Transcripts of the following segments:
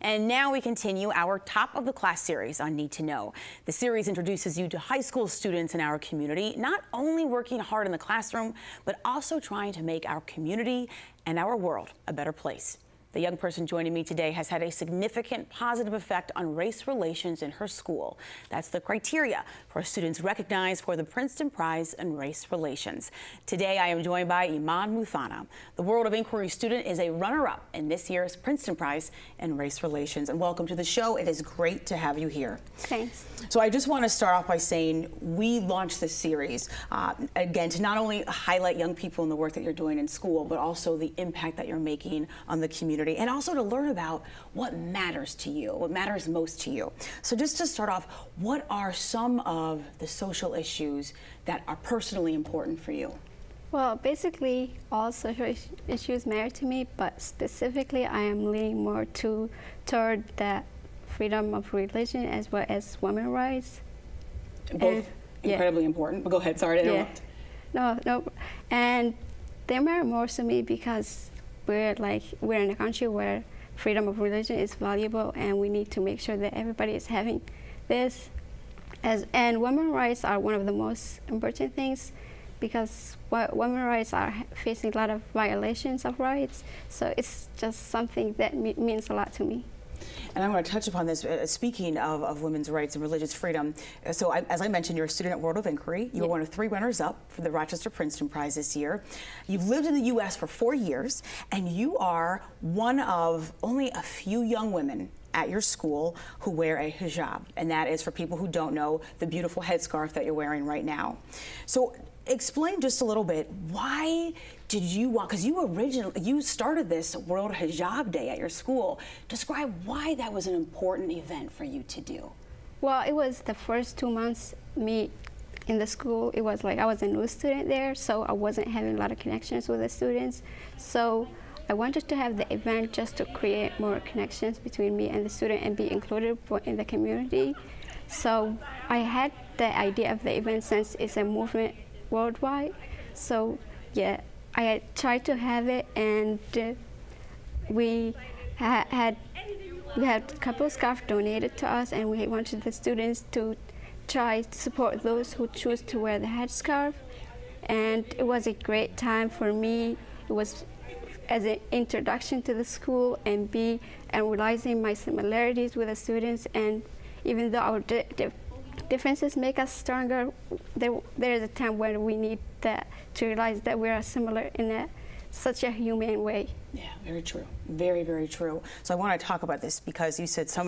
And now we continue our Top of the Class series on Need to Know. The series introduces you to high school students in our community, not only working hard in the classroom, but also trying to make our community and our world a better place. The young person joining me today has had a significant positive effect on race relations in her school. That's the criteria for students recognized for the Princeton Prize in Race Relations. Today, I am joined by Eman Muthana. The World of Inquiry student is a runner-up in this year's Princeton Prize in Race Relations. And welcome to the show. It is great to have you here. Thanks. So I just want to start off by saying we launched this series, again, to not only highlight young people in the work that you're doing in school, but also the impact that you're making on the community. And also to learn about what matters to you, what matters most to you. So just to start off, what are some of the social issues that are personally important for you? Well, basically, all social issues matter to me, but specifically, I am leaning more toward the freedom of religion as well as women's rights. Both incredibly important, but go ahead, sorry to interrupt. No, and they matter more to me because we're in a country where freedom of religion is valuable, and we need to make sure that everybody is having this. And women's rights are one of the most important things because women's rights are facing a lot of violations of rights. So it's just something that means a lot to me. And I want to touch upon this, speaking of women's rights and religious freedom. So as I mentioned, you're a student at World of Inquiry. You were one of 3 runners-up for the Rochester Princeton Prize this year. You've lived in the U.S. for 4 years, and you are one of only a few young women at your school who wear a hijab. And that is, for people who don't know, the beautiful headscarf that you're wearing right now. So explain just a little bit, why did you want, because you started this World Hijab Day at your school. Describe why that was an important event for you to do. Well, it was the first 2 months me in the school. It was like I was a new student there, so I wasn't having a lot of connections with the students. So I wanted to have the event just to create more connections between me and the student and be included in the community. So I had the idea of the event since it's a movement worldwide. So yeah, I had tried to have it, and we had a couple of scarves donated to us, and we wanted the students to try to support those who choose to wear the headscarf. And it was a great time for me. It was as an introduction to the school and realizing my similarities with the students. And even though our differences make us stronger, there is a time when we need that to realize that we are similar in such a humane way. Yeah, very true. Very, very true. So I want to talk about this because you said some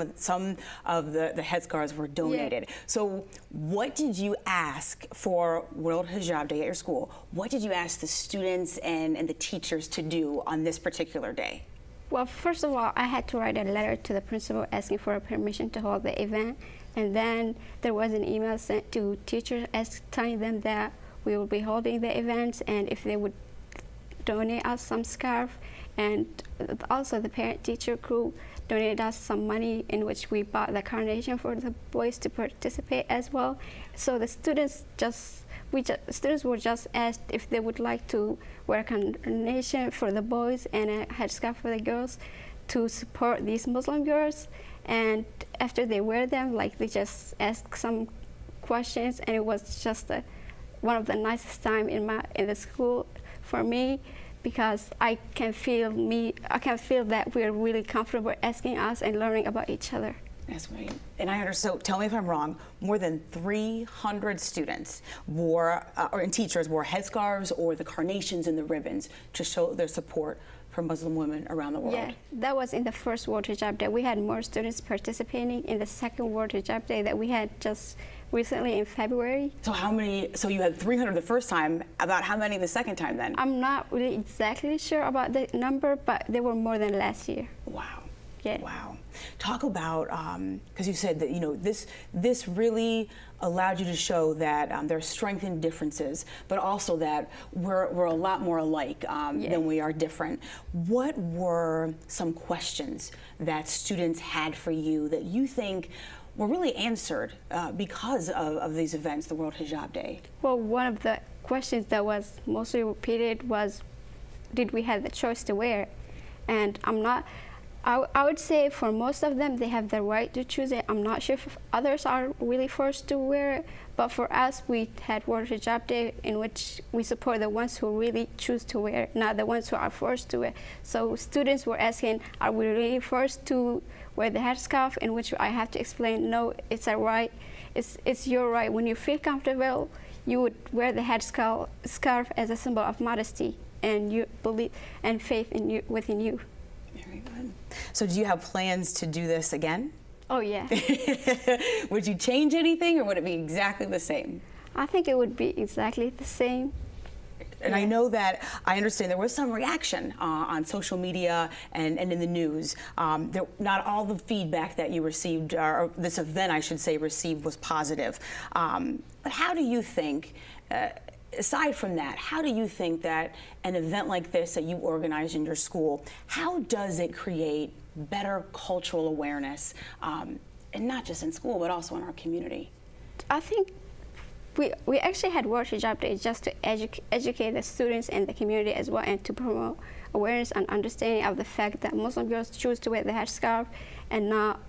of the headscarves were donated. Yeah. So what did you ask for World Hijab Day at your school? What did you ask the students and the teachers to do on this particular day? Well, first of all, I had to write a letter to the principal asking for permission to hold the event. And then there was an email sent to teachers telling them that we will be holding the event and if they would donate us some scarf. And also the parent-teacher crew donated us some money in which we bought the carnation for the boys to participate as well. So the students were just asked if they would like to wear a carnation for the boys and a headscarf for the girls to support these Muslim girls. And after they wear them, they just ask some questions, and it was just one of the nicest time in the school for me, because I can feel that we're really comfortable asking us and learning about each other. That's great. And I understand, so tell me if I'm wrong, more than 300 students and teachers wore headscarves or the carnations and the ribbons to show their support for Muslim women around the world. Yeah, that was in the first World Hijab Day. We had more students participating in the second World Hijab Day that we had just recently in February. So so you had 300 the first time, about how many the second time then? I'm not really exactly sure about the number, but there were more than last year. Wow. Yeah. Wow. Talk about, because you said that, this really allowed you to show that there are strength in differences, but also that we're a lot more alike than we are different. What were some questions that students had for you that you think were really answered because of these events, the World Hijab Day? Well, one of the questions that was mostly repeated was, did we have the choice to wear? And I would say for most of them, they have the right to choose it. I'm not sure if others are really forced to wear it, but for us, we had World Hijab Day in which we support the ones who really choose to wear it, not the ones who are forced to wear. So students were asking, are we really forced to wear the headscarf? In which I have to explain, no, it's a right. It's your right. When you feel comfortable, you would wear the headscarf as a symbol of modesty and you believe and faith in you, within you. Very good. So do you have plans to do this again? Oh, yeah. Would you change anything or would it be exactly the same? I think it would be exactly the same. And I know that, I understand there was some reaction on social media and in the news. Not all the feedback that you received, or this event I should say received, was positive. But how do you think, aside from that, how do you think that an event like this that you organize in your school, how does it create better cultural awareness, and not just in school, but also in our community? I think we actually had World Hijab Day just to educate the students and the community as well, and to promote awareness and understanding of the fact that Muslim girls choose to wear the headscarf and not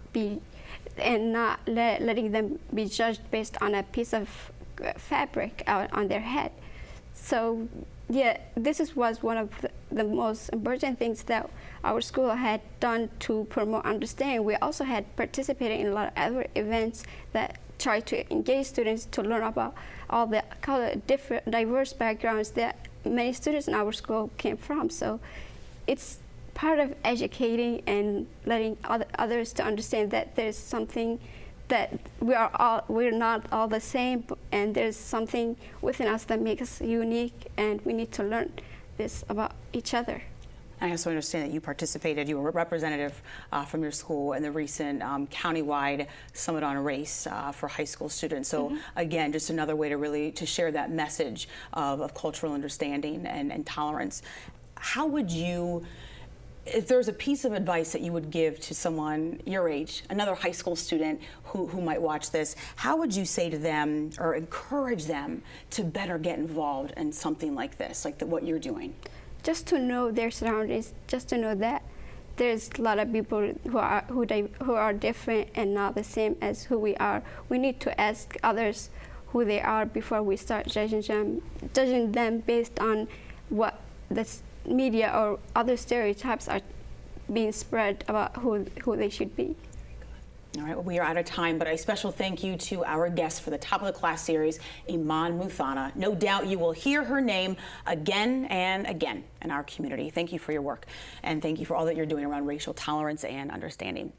letting them be judged based on a piece of fabric on their head. So yeah, was one of the most important things that our school had done to promote understanding. We also had participated in a lot of other events that try to engage students to learn about all the different diverse backgrounds that many students in our school came from. So it's part of educating and letting others to understand that there's something that we're not all the same, and there's something within us that makes us unique, and we need to learn this about each other. I also understand that you participated, you were a representative from your school in the recent countywide Summit on Race for high school students. So again, just another way to really share that message of cultural understanding and tolerance. How would you, if there's a piece of advice that you would give to someone your age, another high school student who might watch this, how would you say to them or encourage them to better get involved in something like this, like what you're doing? Just to know their surroundings, just to know that there's a lot of people who are different and not the same as who we are. We need to ask others who they are before we start judging them based on what the media or other stereotypes are being spread about who they should be. All right, well, we are out of time, but a special thank you to our guest for the Top of the Class series, Eman Muthana. No doubt you will hear her name again and again in our community. Thank you for your work, and thank you for all that you're doing around racial tolerance and understanding.